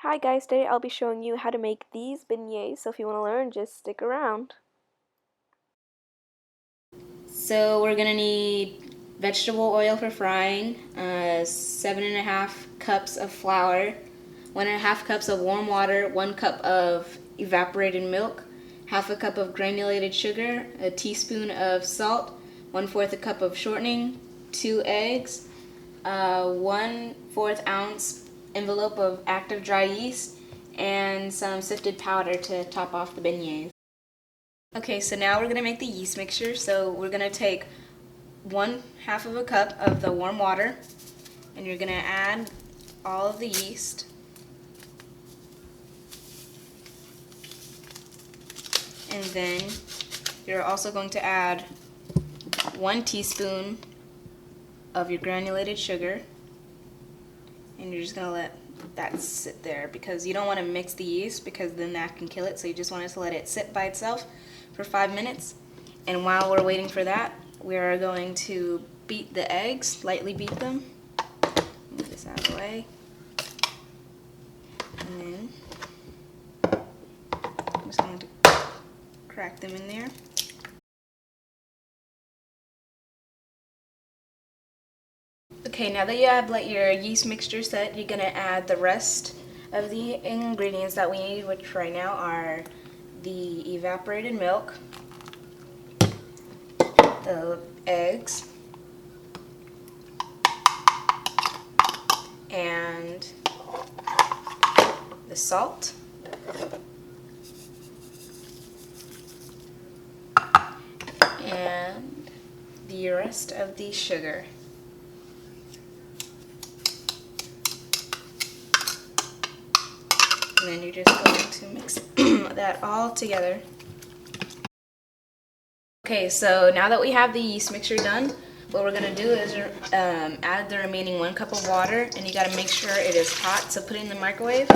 Hi guys, today I'll be showing you how to make these beignets, so if you want to learn, just stick around. So we're gonna need vegetable oil for frying, 7.5 cups of flour, 1.5 cups of warm water, 1 cup of evaporated milk, half a cup of granulated sugar, a teaspoon of salt, 1/4 a cup of shortening, 2 eggs, 1/4 ounce envelope of active dry yeast, and some sifted powder to top off the beignets. Okay, so now we're going to make the yeast mixture. So we're going to take 1/2 of a cup of the warm water, and you're going to add all of the yeast. And then you're also going to add 1 teaspoon of your granulated sugar, and you're just going to let that sit there because you don't want to mix the yeast because then that can kill it. So you just want to let it sit by itself for 5 minutes. And while we're waiting for that, we are going to beat the eggs, lightly beat them. Move this out of the way. And then I'm just going to crack them in there. Okay, now that you have let your yeast mixture set, you're going to add the rest of the ingredients that we need, which right now are the evaporated milk, the eggs, and the salt, and the rest of the sugar. And then you're just going to mix that all together. Okay, so now that we have the yeast mixture done, what we're going to do is add the remaining 1 cup of water, and you got to make sure it is hot, so put it in the microwave.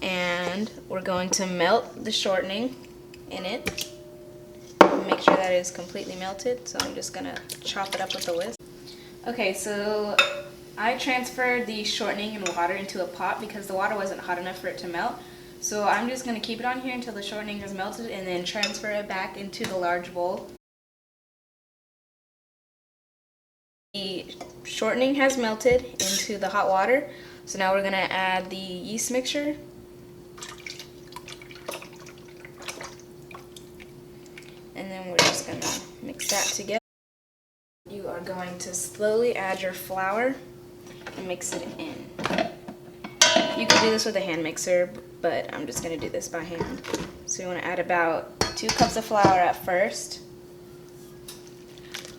And we're going to melt the shortening in it. Make sure that it is completely melted, so I'm just going to chop it up with a whisk. Okay, so I transferred the shortening and water into a pot because the water wasn't hot enough for it to melt. So I'm just going to keep it on here until the shortening has melted and then transfer it back into the large bowl. The shortening has melted into the hot water, so now we're going to add the yeast mixture. And then we're just going to mix that together. You are going to slowly add your flour and mix it in. You can do this with a hand mixer, but I'm just going to do this by hand. So you want to add about 2 cups of flour at first,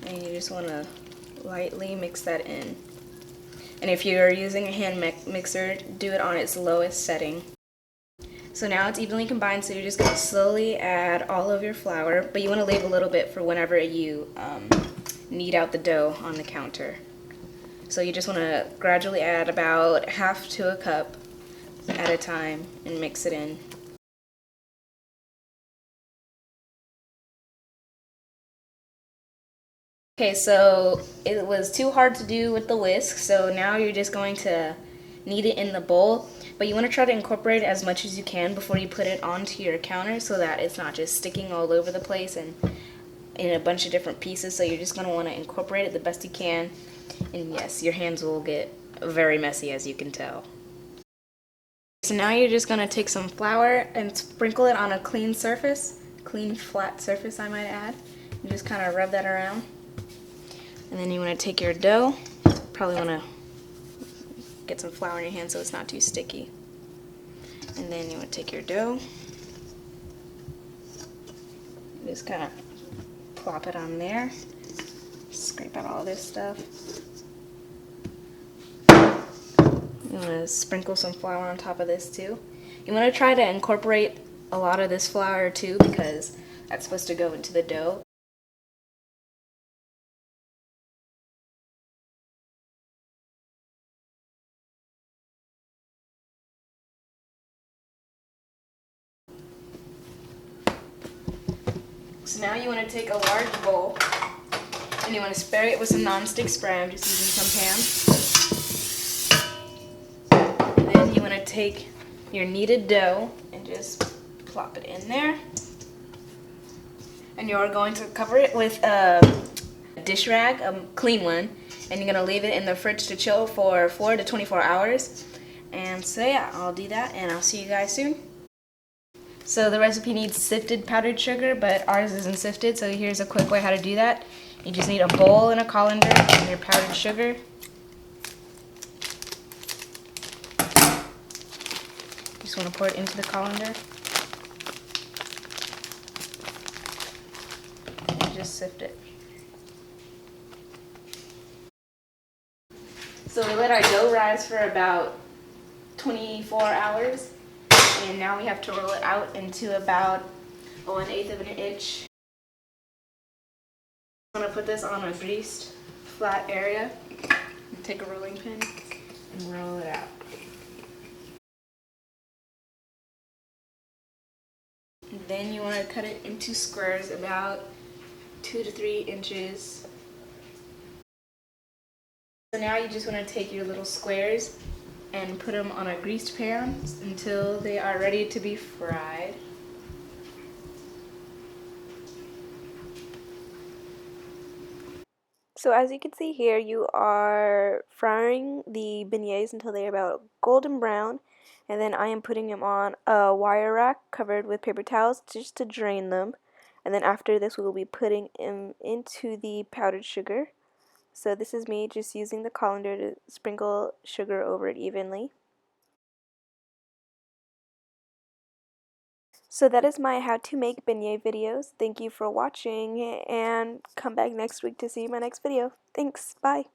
and you just want to lightly mix that in. And if you're using a hand mixer, do it on its lowest setting. So now it's evenly combined, so you're just going to slowly add all of your flour, but you want to leave a little bit for whenever you knead out the dough on the counter. So you just want to gradually add about 1/2 to a cup at a time and mix it in. Okay, so it was too hard to do with the whisk, so now you're just going to knead it in the bowl, but you want to try to incorporate as much as you can before you put it onto your counter so that it's not just sticking all over the place and in a bunch of different pieces. So you're just going to want to incorporate it the best you can, and yes, your hands will get very messy, as you can tell. So now you're just going to take some flour and sprinkle it on a clean surface, clean flat surface I might add, and just kind of rub that around. And then you want to take your dough, probably want to get some flour in your hand so it's not too sticky. And then you want to take your dough, just kind of plop it on there, scrape out all this stuff. You want to sprinkle some flour on top of this too. You want to try to incorporate a lot of this flour too because that's supposed to go into the dough. So now you want to take a large bowl and you want to spray it with some non-stick spray. I'm just using some Pam. And then you want to take your kneaded dough and just plop it in there. And you're going to cover it with a dish rag, a clean one, and you're gonna leave it in the fridge to chill for 4 to 24 hours. And so yeah, I'll do that and I'll see you guys soon. So the recipe needs sifted powdered sugar, but ours isn't sifted, so here's a quick way how to do that. You just need a bowl and a colander and your powdered sugar. Just want to pour it into the colander. And just sift it. So we let our dough rise for about 24 hours, and now we have to roll it out into about 1/8 of an inch. I'm gonna put this on a greased flat area. Take a rolling pin and roll it out. And then you want to cut it into squares about 2 to 3 inches. So now you just want to take your little squares and put them on a greased pan until they are ready to be fried. So as you can see here, you are frying the beignets until they're about golden brown, and then I am putting them on a wire rack covered with paper towels just to drain them. And then after this, we will be putting them into the powdered sugar. So this is me just using the colander to sprinkle sugar over it evenly. So that is my how to make beignet videos. Thank you for watching, and come back next week to see my next video. Thanks, bye.